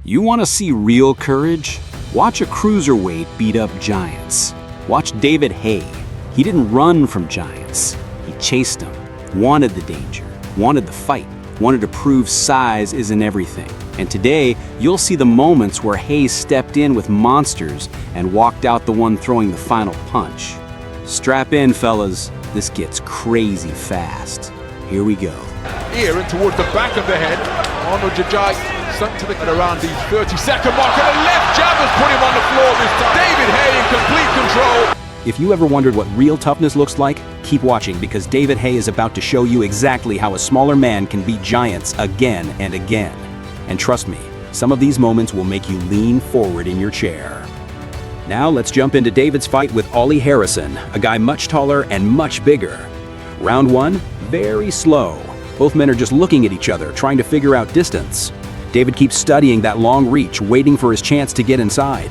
You want to see real courage? Watch a cruiserweight beat up giants. Watch David Haye. He didn't run from giants. He chased them, wanted the danger, wanted the fight, wanted to prove size isn't everything. And today, you'll see the moments where Haye stepped in with monsters and walked out the one throwing the final punch. Strap in, fellas. This gets crazy fast. Here we go. Here and towards the back of the head. Arnold Jajai sunk to the around the 30-second mark, and a left jab has put him on the floor this time. David Haye in complete control. If you ever wondered what real toughness looks like, keep watching, because David Haye is about to show you exactly how a smaller man can beat giants again and again. And trust me, some of these moments will make you lean forward in your chair. Now let's jump into David's fight with Ollie Harrison, a guy much taller and much bigger. Round one, very slow. Both men are just looking at each other, trying to figure out distance. David keeps studying that long reach, waiting for his chance to get inside.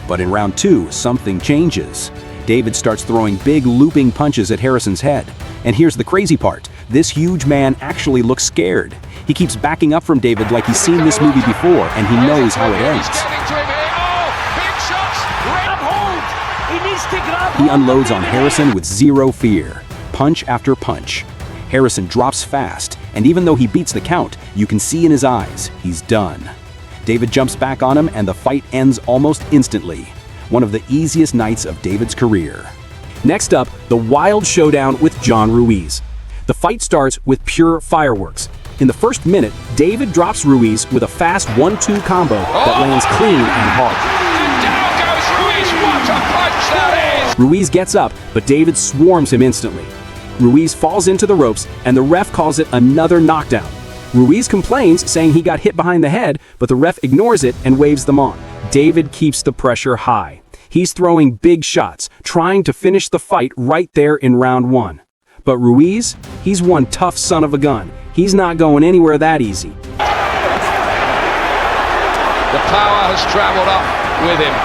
But in round two, something changes. David starts throwing big looping punches at Harrison's head. And here's the crazy part. This huge man actually looks scared. He keeps backing up from David like he's seen this movie before, and he knows how it ends. He unloads on Harrison with zero fear. Punch after punch. Harrison drops fast, and even though he beats the count, you can see in his eyes, he's done. David jumps back on him, and the fight ends almost instantly. One of the easiest nights of David's career. Next up, the wild showdown with John Ruiz. The fight starts with pure fireworks. In the first minute, David drops Ruiz with a fast 1-2 combo that lands clean and hard. Down goes Ruiz, what a punch that is! Ruiz gets up, but David swarms him instantly. Ruiz falls into the ropes, and the ref calls it another knockdown. Ruiz complains, saying he got hit behind the head, but the ref ignores it and waves them on. David keeps the pressure high. He's throwing big shots, trying to finish the fight right there in round one. But Ruiz, he's one tough son of a gun. He's not going anywhere that easy. The power has traveled up with him.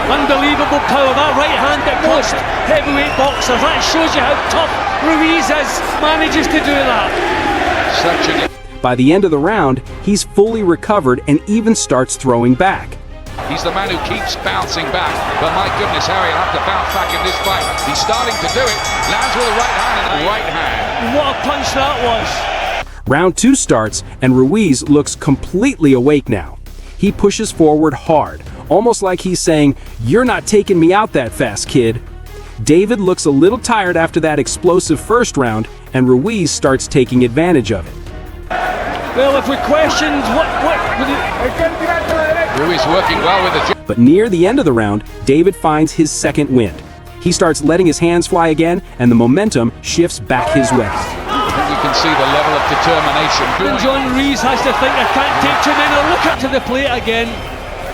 Unbelievable power, that right hand that cost heavyweight boxers. That shows you how tough Ruiz manages to do that. By the end of the round, he's fully recovered and even starts throwing back. He's the man who keeps bouncing back, but my goodness, how he'll have to bounce back in this fight. He's starting to do it. Lands with the right hand and the right hand. What a punch that was. Round two starts, and Ruiz looks completely awake now. He pushes forward hard, almost like he's saying, "You're not taking me out that fast, kid." David looks a little tired after that explosive first round, and Ruiz starts taking advantage of it. Well, if we questioned Ruiz working well with the jab. But near the end of the round, David finds his second wind. He starts letting his hands fly again, and the momentum shifts back his way. I think you can see the level of determination. John Ruiz has to think, I can't take too many. Look up to the plate again.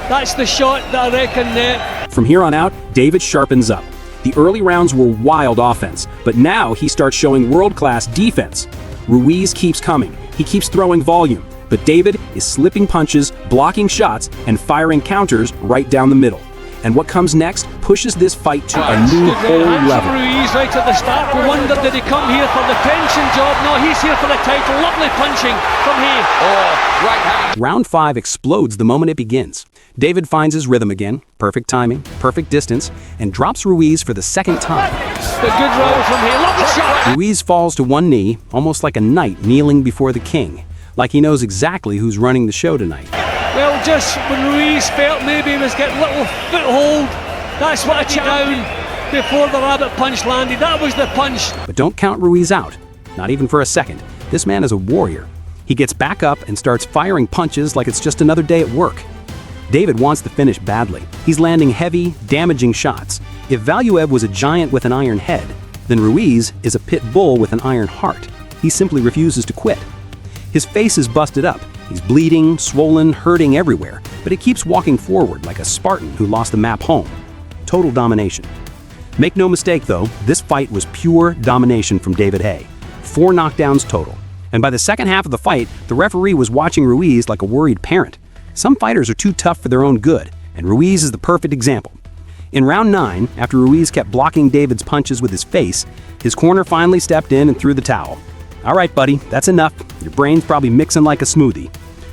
That's the shot that I reckon there. From here on out, David sharpens up. The early rounds were wild offense, but now he starts showing world-class defense. Ruiz keeps coming. He keeps throwing volume, but David is slipping punches, blocking shots, and firing counters right down the middle. And what comes next pushes this fight to a new whole level. Ruiz right at the start. We wondered, did he come here for the pension job? No, he's here for the title. Lovely punching from here. Oh, right hand. Round 5 explodes the moment it begins. David finds his rhythm again, perfect timing, perfect distance, and drops Ruiz for the second time. The good roll from here. Lovely shot. Ruiz falls to one knee, almost like a knight kneeling before the king, like he knows exactly who's running the show tonight. Well, just when Ruiz felt maybe he was getting a little foothold, that's what I took down before the rabbit punch landed. That was the punch. But don't count Ruiz out, not even for a second. This man is a warrior. He gets back up and starts firing punches like it's just another day at work. David wants the finish badly. He's landing heavy, damaging shots. If Valuev was a giant with an iron head, then Ruiz is a pit bull with an iron heart. He simply refuses to quit. His face is busted up. He's bleeding, swollen, hurting everywhere, but he keeps walking forward like a Spartan who lost the map home. Total domination. Make no mistake though, this fight was pure domination from David Haye. 4 knockdowns total. And by the second half of the fight, the referee was watching Ruiz like a worried parent. Some fighters are too tough for their own good, and Ruiz is the perfect example. In round 9, after Ruiz kept blocking David's punches with his face, his corner finally stepped in and threw the towel. "All right, buddy, that's enough. Your brain's probably mixing like a smoothie."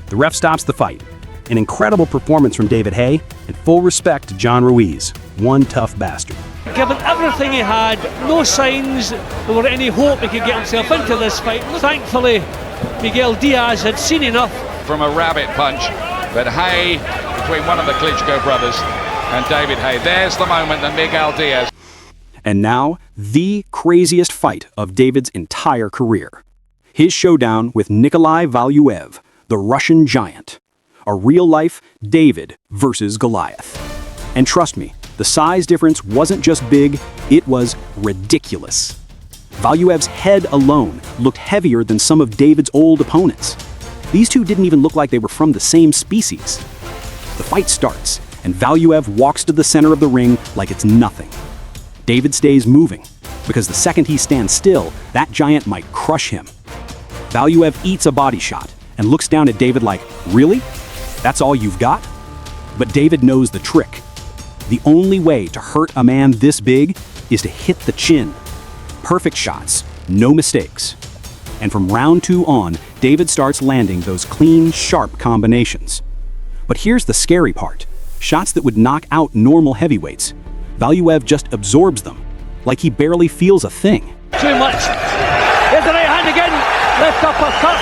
The ref stops the fight. An incredible performance from David Haye, and full respect to John Ruiz, one tough bastard. Given everything he had, no signs there were any hope he could get himself into this fight. Thankfully, Miguel Diaz had seen enough. From a rabbit punch, but Haye, between one of the Klitschko brothers and David Haye, there's the moment that Miguel Diaz. And now, the craziest fight of David's entire career. His showdown with Nikolai Valuev, the Russian giant. A real-life David versus Goliath. And trust me, the size difference wasn't just big, it was ridiculous. Valuev's head alone looked heavier than some of David's old opponents. These two didn't even look like they were from the same species. The fight starts, and Valuev walks to the center of the ring like it's nothing. David stays moving, because the second he stands still, that giant might crush him. Valuev eats a body shot and looks down at David like, "Really? That's all you've got?" But David knows the trick. The only way to hurt a man this big is to hit the chin. Perfect shots, no mistakes. And from round 2 on, David starts landing those clean, sharp combinations. But here's the scary part. Shots that would knock out normal heavyweights. Valuev just absorbs them, like he barely feels a thing. Too much. Here's the right hand again. Left uppercut.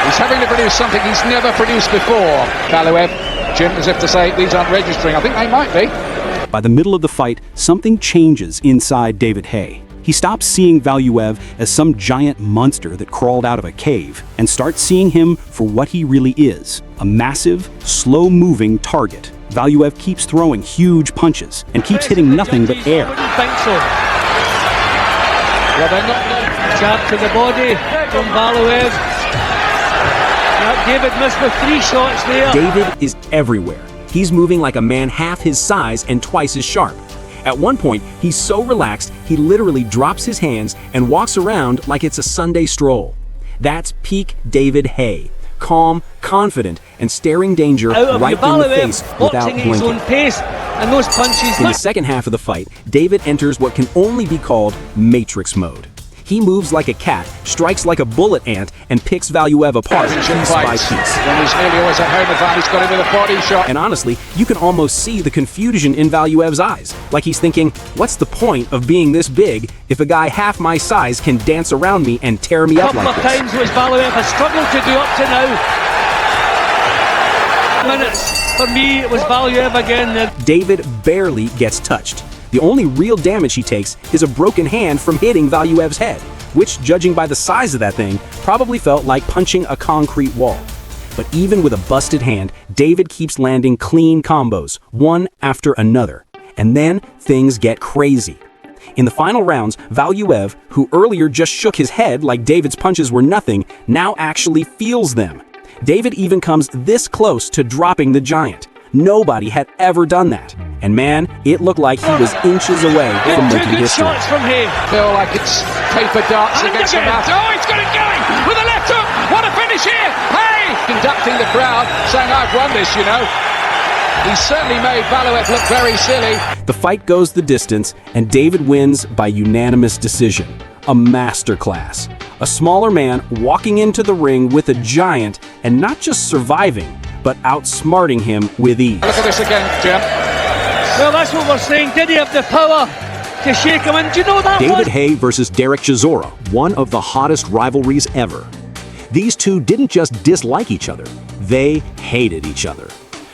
He's having to produce something he's never produced before. Valuev, Jim, as if to say, these aren't registering. I think they might be. By the middle of the fight, something changes inside David Haye. He stops seeing Valuev as some giant monster that crawled out of a cave and starts seeing him for what he really is, a massive, slow-moving target. Valuev keeps throwing huge punches and keeps hitting nothing but air. I wouldn't think so. Well, they're not. Jab to the body from Valuev. David missed with 3 shots there. David is everywhere. He's moving like a man half his size and twice as sharp. At one point, he's so relaxed, he literally drops his hands and walks around like it's a Sunday stroll. That's peak David Haye. Calm, confident, and staring danger right in the face without blinking. His own pace, and those punches. In the second half of the fight, David enters what can only be called Matrix mode. He moves like a cat, strikes like a bullet ant, and picks Valuev apart piece by piece. When he's nearly always at home advantage, he's got him with a body shot. And honestly, you can almost see the confusion in Valuev's eyes. Like he's thinking, what's the point of being this big if a guy half my size can dance around me and tear me up like this? A couple of times which Valuev has struggled to do up to now. Minutes. For me, it was Valuev again. David barely gets touched. The only real damage he takes is a broken hand from hitting Valuev's head, which, judging by the size of that thing, probably felt like punching a concrete wall. But even with a busted hand, David keeps landing clean combos, one after another. And then things get crazy. In the final rounds, Valuev, who earlier just shook his head like David's punches were nothing, now actually feels them. David even comes this close to dropping the giant. Nobody had ever done that. And man, it looked like he was inches away from making history. Shots from him. Feel like it's paper darts against the mouth. Oh, he's got it going with a left hook. What a finish here. Hey! Conducting the crowd, saying, I've won this, you know. He certainly made Valuev look very silly. The fight goes the distance, and David wins by unanimous decision. A masterclass. A smaller man walking into the ring with a giant and not just surviving, but outsmarting him with ease. Look at this again, Jim. Well, that's what we're saying. Did he have the power to shake him? And do you know that David Haye versus Derek Chisora, one of the hottest rivalries ever. These two didn't just dislike each other, they hated each other.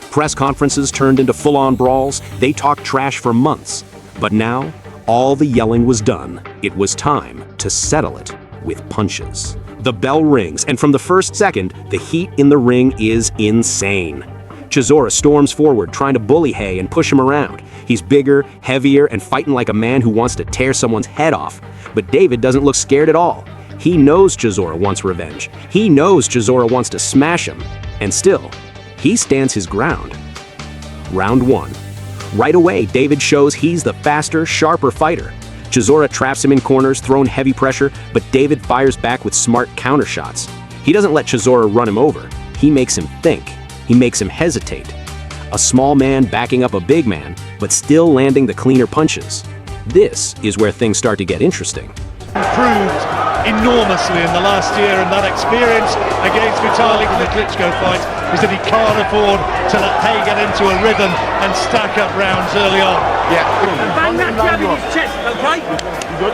Press conferences turned into full-on brawls, they talked trash for months. But now, all the yelling was done. It was time to settle it with punches. The bell rings, and from the first second, the heat in the ring is insane. Chisora storms forward, trying to bully Haye and push him around. He's bigger, heavier, and fighting like a man who wants to tear someone's head off. But David doesn't look scared at all. He knows Chisora wants revenge. He knows Chisora wants to smash him. And still, he stands his ground. Round 1. Right away, David shows he's the faster, sharper fighter. Chisora traps him in corners, throwing heavy pressure, but David fires back with smart counter shots. He doesn't let Chisora run him over. He makes him think. He makes him hesitate. A small man backing up a big man, but still landing the cleaner punches. This is where things start to get interesting. Improved enormously in the last year, and that experience against Vitaly in the Klitschko fight is that he can't afford to let Haye get into a rhythm and stack up rounds early on. Bang that jab in his chest, okay? The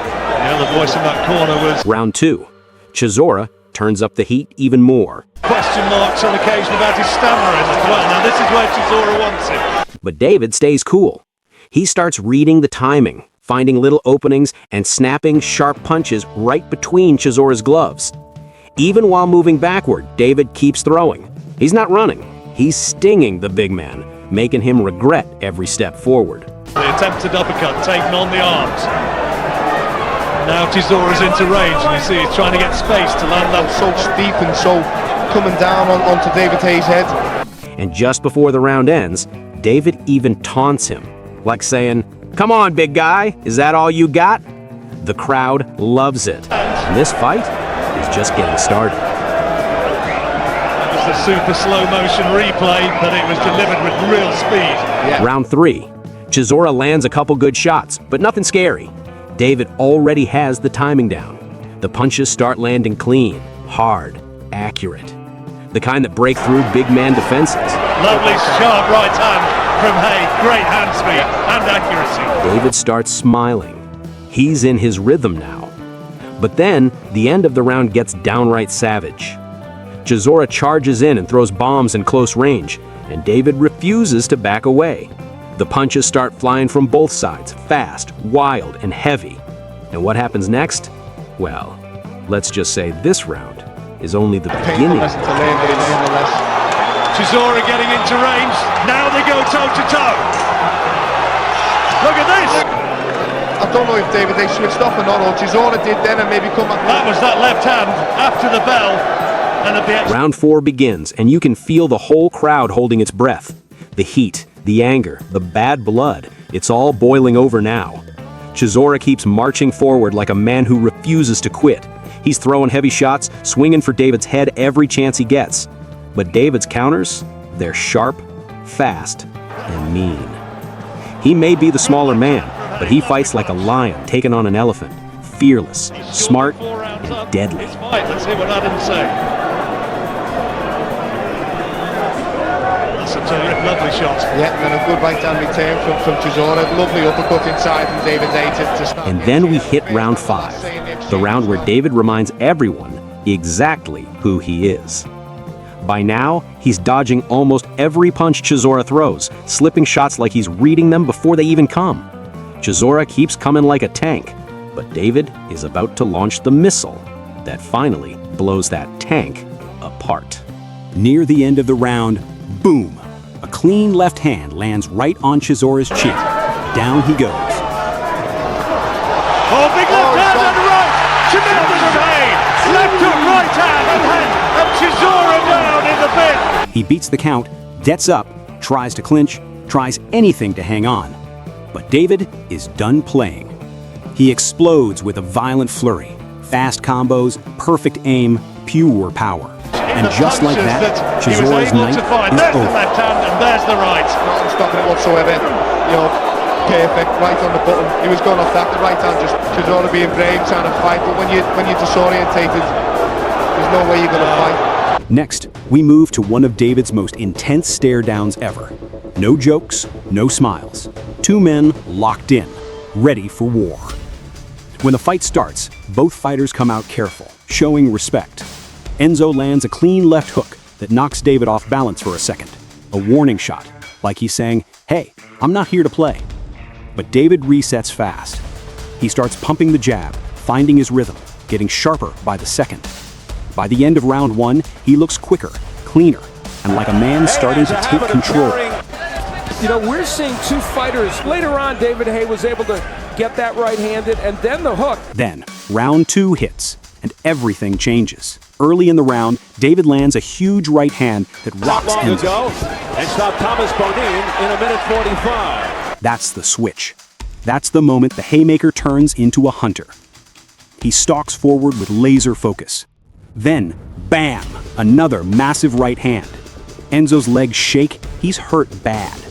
other voice in that corner was Round 2. Chisora turns up the heat even more. question marks on occasion about his stamina as well. Now this is where Chisora wants him. But David stays cool. He starts reading the timing, finding little openings and snapping sharp punches right between Chisora's gloves. Even while moving backward, David keeps throwing. He's not running. He's stinging the big man, making him regret every step forward. The attempted uppercut taken on the arms. Now Chisora's into range, and you see he's trying to get space to land that. So steep and so coming down onto David Haye's head. And just before the round ends, David even taunts him, like saying, "Come on, big guy, is that all you got?" The crowd loves it. And this fight is just getting started. It was a super slow motion replay, but it was delivered with real speed. Round 3. Chisora lands a couple good shots, but nothing scary. David already has the timing down. The punches start landing clean, hard, accurate. The kind that break through big man defenses. Lovely sharp right hand from Haye. Great hand speed and accuracy. David starts smiling. He's in his rhythm now. But then, the end of the round gets downright savage. Chisora charges in and throws bombs in close range, and David refuses to back away. The punches start flying from both sides, fast, wild, and heavy. And what happens next? Well, let's just say this round is only the beginning. Chisora getting into range. Now they go toe to toe. Look at this. I don't know if David Haye switched off or not, or Chisora did then and maybe come up. That was that left hand after the bell. And at the end. Round 4 begins, and you can feel the whole crowd holding its breath. The heat, the anger, the bad blood, it's all boiling over now. Chisora keeps marching forward like a man who refuses to quit. He's throwing heavy shots, swinging for David's head every chance he gets. But David's counters, they're sharp, fast, and mean. He may be the smaller man, but he fights like a lion taking on an elephant. Fearless, smart, and deadly. Let's hear what Adam's saying. That's a terrific, lovely shot. Yeah, and a good right hand return from Chisora. Lovely uppercut inside from David Haye to start. And then we hit round 5, the round where David reminds everyone exactly who he is. By now, he's dodging almost every punch Chisora throws, slipping shots like he's reading them before they even come. Chisora keeps coming like a tank, but David is about to launch the missile that finally blows that tank apart. Near the end of the round, boom! A clean left hand lands right on Chisora's chin. Down he goes. Oh, big left hand and right! Tremendous Haye! Left hook, right hand and Chisora down in the bin! He beats the count, gets up, tries to clinch, tries anything to hang on. But David is done playing. He explodes with a violent flurry. Fast combos, perfect aim, pure power. And just like that, Chisora's night is over. There's the left hand and there's the right. Not stopping it whatsoever. Perfect, right on the button. He was going off that, the right hand, just Chisora being brave, trying to fight. But when you're disorientated, there's no way you're going to fight. Next, we move to one of David's most intense stare downs ever. No jokes, no smiles. Two men locked in, ready for war. When the fight starts, both fighters come out careful, showing respect. Enzo lands a clean left hook that knocks David off balance for a second. A warning shot, like he's saying, "Hey, I'm not here to play." But David resets fast. He starts pumping the jab, finding his rhythm, getting sharper by the second. By the end of round 1, he looks quicker, cleaner, and like a man starting to take control. You know, we're seeing two fighters. Later on, David Haye was able to get that right-handed and then the hook. Then, round 2 hits, and everything changes. Early in the round, David lands a huge right hand that rocks Enzo. And stop Thomas Bodine in 1:45. That's the switch. That's the moment the Haymaker turns into a hunter. He stalks forward with laser focus. Then, bam! Another massive right hand. Enzo's legs shake, he's hurt bad.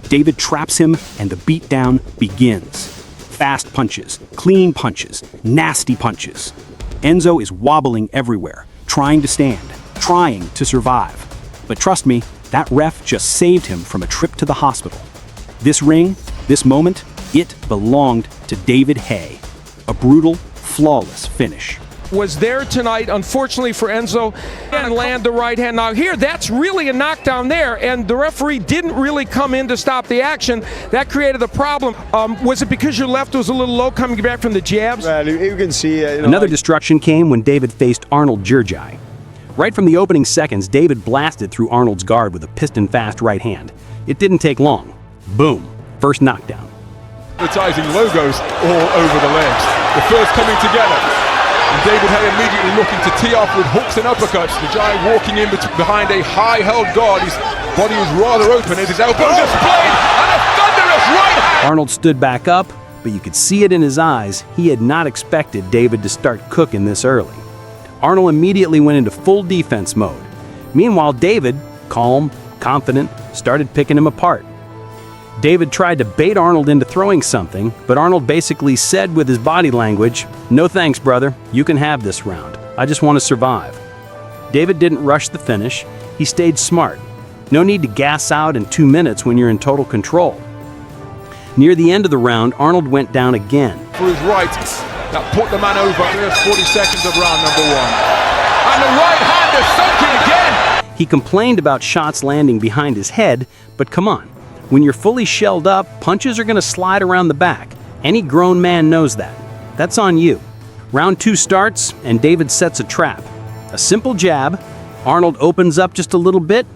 David traps him, and the beatdown begins. Fast punches, clean punches, nasty punches. Enzo is wobbling everywhere, trying to stand, trying to survive. But trust me, that ref just saved him from a trip to the hospital. This ring, this moment, it belonged to David Haye. A brutal, flawless finish. Was there tonight, unfortunately for Enzo, and land the right hand. Now here, that's really a knockdown there, and the referee didn't really come in to stop the action. That created a problem. Was it because your left was a little low coming back from the jabs? Well, you can see Another destruction came when David faced Arnold Djurgaj. Right from the opening seconds, David blasted through Arnold's guard with a piston-fast right hand. It didn't take long. Boom. First knockdown. Advertising logos all over the legs. The first coming together. And David Haye immediately looking to tee off with hooks and uppercuts. Djurgaj walking in behind a high-held guard. His body was rather open as his elbow displayed, and a thunderous right hand. Arnold stood back up, but you could see it in his eyes. He had not expected David to start cooking this early. Arnold immediately went into full defense mode. Meanwhile, David, calm, confident, started picking him apart. David tried to bait Arnold into throwing something, but Arnold basically said with his body language, "No thanks, brother. You can have this round. I just want to survive." David didn't rush the finish. He stayed smart. No need to gas out in 2 minutes when you're in total control. Near the end of the round, Arnold went down again. For his right, that put the man over. First 40 seconds of round number 1. And the right hand is sunk in again. He complained about shots landing behind his head, but come on. When you're fully shelled up, punches are going to slide around the back. Any grown man knows that. That's on you. Round 2 starts, and David sets a trap. A simple jab. Arnold opens up just a little bit.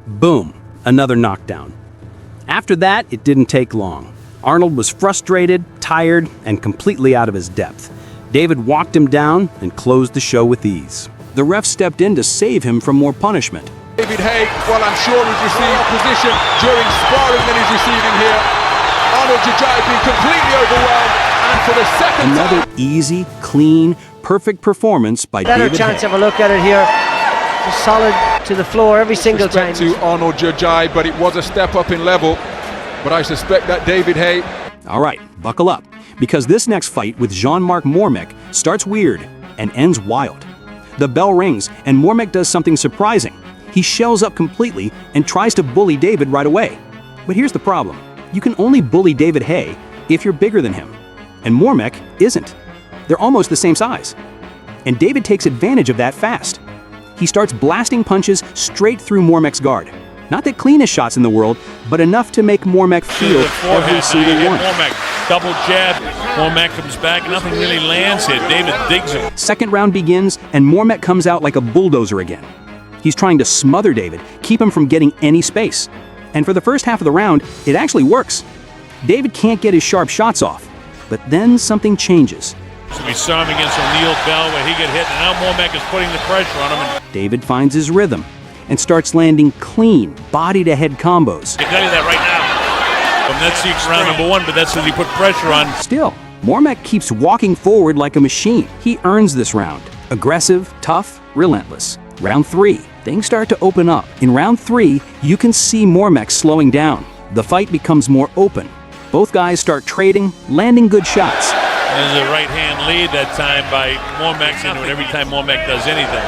Boom, another knockdown. After that, it didn't take long. Arnold was frustrated, tired, and completely out of his depth. David walked him down and closed the show with ease. The ref stepped in to save him from more punishment. David Haye, well, I'm sure he's received opposition during sparring that he's receiving here. Arnold Djurgaj being completely overwhelmed, and for the second Another easy, clean, perfect performance by Better David chance Haye. of a look at it here. Just solid to the floor every single time. respect to Arnold Djurgaj, but it was a step up in level. But I suspect that David Haye. All right, buckle up, because this next fight with Jean-Marc Mormec starts weird and ends wild. The bell rings, and Mormec does something surprising. He shells up completely and tries to bully David right away. But here's the problem. You can only bully David Haye if you're bigger than him. And Mormec isn't. They're almost the same size. And David takes advantage of that fast. He starts blasting punches straight through Mormec's guard. Not the cleanest shots in the world, but enough to make Mormec feel every single one. Mormec, double jab. Mormec comes back, nothing really lands here. David digs him. Second round begins, and Mormec comes out like a bulldozer again. He's trying to smother David, keep him from getting any space. And for the first half of the round, it actually works. David can't get his sharp shots off. But then something changes. So we saw him against O'Neal Bell where he got hit, and now Mormec is putting the pressure on him. And David finds his rhythm and starts landing clean, body-to-head combos. I tell you that right now. That's round number 1, but that's as he put pressure on. Still, Mormec keeps walking forward like a machine. He earns this round. Aggressive, tough, relentless. Round 3. Things start to open up. In round 3, you can see Mormec slowing down. The fight becomes more open. Both guys start trading, landing good shots. There's a right-hand lead that time by Mormec, and every time Mormec does anything.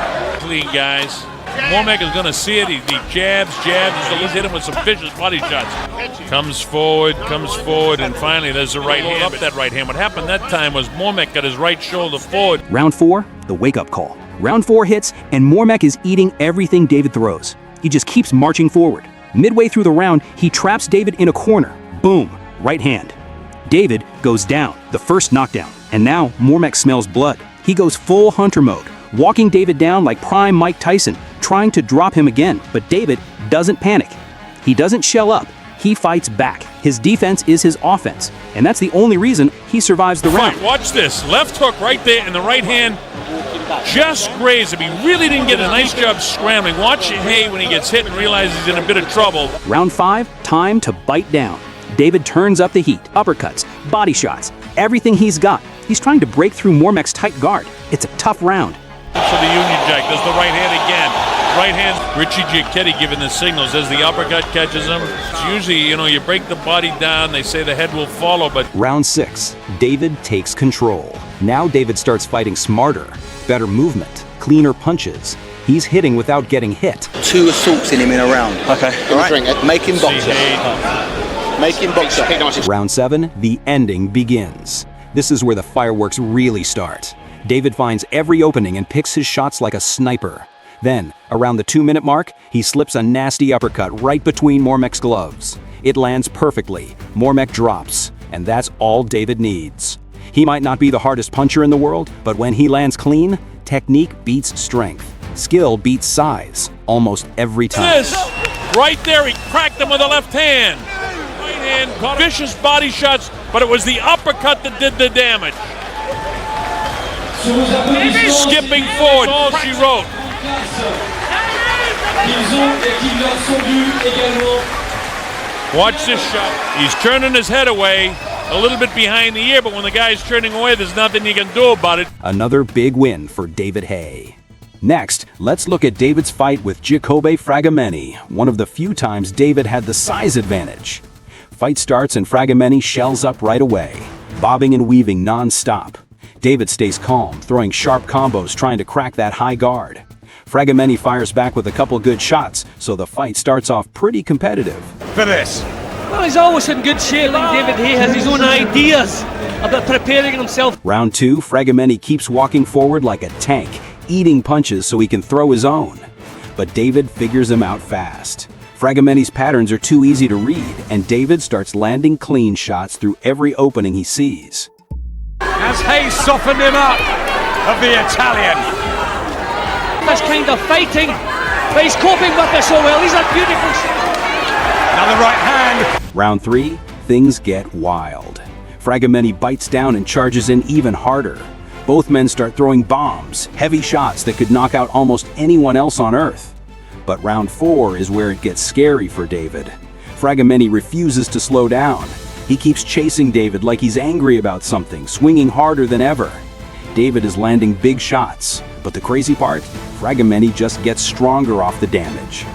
Clean guys. Mormec is going to see it. He jabs. He's hit him with some vicious body shots. Comes forward, and finally there's the right hand. Up that right hand. What happened that time was Mormec got his right shoulder forward. Round 4, the wake-up call. Round 4 hits, and Mormec is eating everything David throws. He just keeps marching forward. Midway through the round, he traps David in a corner. Boom, right hand. David goes down, the first knockdown, and now Mormec smells blood. He goes full hunter mode, walking David down like prime Mike Tyson, trying to drop him again, but David doesn't panic. He doesn't shell up. He fights back. His defense is his offense, and that's the only reason he survives the round. Watch this. Left hook right there, and the right hand just grazed him. He really didn't get a nice job scrambling. Watch Haye when he gets hit and realizes he's in a bit of trouble. Round 5, time to bite down. David turns up the heat. Uppercuts, body shots, everything he's got. He's trying to break through Mormec's tight guard. It's a tough round. For the Union Jack, does the right hand again. Right hand, Richie Giacchetti giving the signals as the uppercut catches him. It's usually, you break the body down, they say the head will follow, but... Round 6. David takes control. Now David starts fighting smarter, better movement, cleaner punches. He's hitting without getting hit. 2 assaults in him in a round. Okay. All right. Make him boxer. Make him boxer. Round 7. The ending begins. This is where the fireworks really start. David finds every opening and picks his shots like a sniper. Then, around the 2-minute mark, he slips a nasty uppercut right between Mormek's gloves. It lands perfectly. Mormek drops, and that's all David needs. He might not be the hardest puncher in the world, but when he lands clean, technique beats strength. Skill beats size, almost every time. This, right there, he cracked him with the left hand. Right hand, caught vicious body shots, but it was the uppercut that did the damage. Skipping forward, all she wrote. Watch this shot. He's turning his head away, a little bit behind the ear, but when the guy's turning away, there's nothing you can do about it. Another big win for David Haye. Next, let's look at David's fight with Giacobbe Fragomeni, one of the few times David had the size advantage. Fight starts and Fragomeni shells up right away, bobbing and weaving non-stop. David stays calm, throwing sharp combos trying to crack that high guard. Fragomeni fires back with a couple good shots, so the fight starts off pretty competitive. For this. Well, he's always in good shape, and David Haye has his own ideas about preparing himself. Round 2, Fragomeni keeps walking forward like a tank, eating punches so he can throw his own. But David figures him out fast. Fragomeni's patterns are too easy to read, and David starts landing clean shots through every opening he sees. As Haye softened him up of the Italian. This kind of fighting, but he's coping with it so well. He's a beautiful shot. Another right hand. Round 3, things get wild. Fragomeni bites down and charges in even harder. Both men start throwing bombs, heavy shots that could knock out almost anyone else on Earth. But round 4 is where it gets scary for David. Fragomeni refuses to slow down. He keeps chasing David like he's angry about something, swinging harder than ever. David is landing big shots, but the crazy part, Fragomeni just gets stronger off the damage.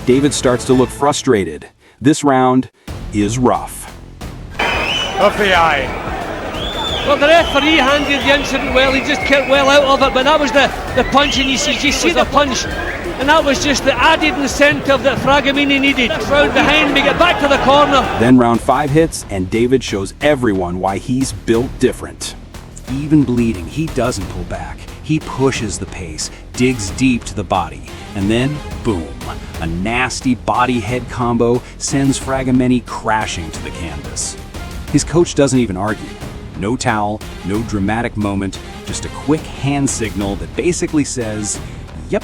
David starts to look frustrated. This round is rough. Of the eye. Well, the referee handled the incident well. He just kept well out of it, but that was the punch, and you see the punch, and that was just the added incentive that Fragomeni needed. Round behind me, get back to the corner. Then round 5 hits, and David shows everyone why he's built different. Even bleeding, he doesn't pull back. He pushes the pace, digs deep to the body, and then, boom, a nasty body-head combo sends Fragomeni crashing to the canvas. His coach doesn't even argue. No towel, no dramatic moment, just a quick hand signal that basically says, yep,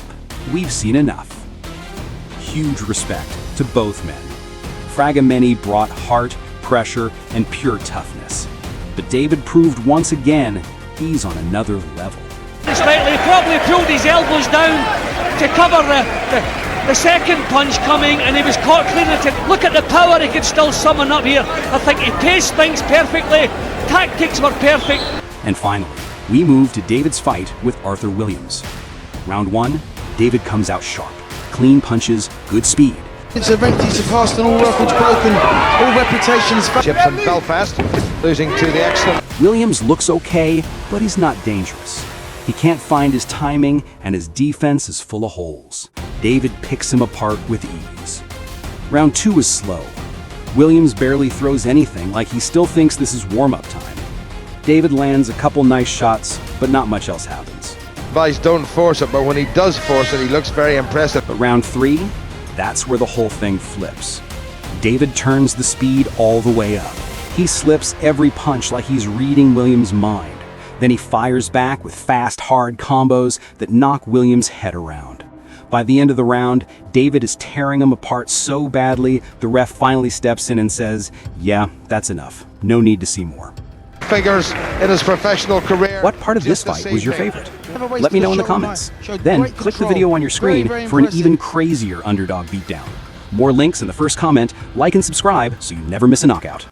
we've seen enough. Huge respect to both men. Fragomeni brought heart, pressure, and pure toughness. But David proved once again he's on another level. Slightly, probably pulled his elbows down to cover the second punch coming, and he was caught clean at it. Look at the power he could still summon up here. I think he paced things perfectly. Tactics were perfect. And finally, we move to David's fight with Arthur Williams. Round 1, David comes out sharp. Clean punches, good speed. It's a empty surpassed and all records broken, all reputations. Chips and Belfast losing to the excellent. Williams looks okay, but he's not dangerous. He can't find his timing, and his defense is full of holes. David picks him apart with ease. Round 2 is slow. Williams barely throws anything, like he still thinks this is warm-up time. David lands a couple nice shots, but not much else happens. Guys don't force it, but when he does force it, he looks very impressive. But round 3, that's where the whole thing flips. David turns the speed all the way up. He slips every punch like he's reading Williams' mind. Then he fires back with fast, hard combos that knock Williams' head around. By the end of the round, David is tearing him apart so badly, the ref finally steps in and says, yeah, that's enough. No need to see more. Figures in his professional career. What part of this fight was your favorite? Let me know in the comments. Then click the video on your screen for an even crazier underdog beatdown. More links in the first comment, like and subscribe so you never miss a knockout.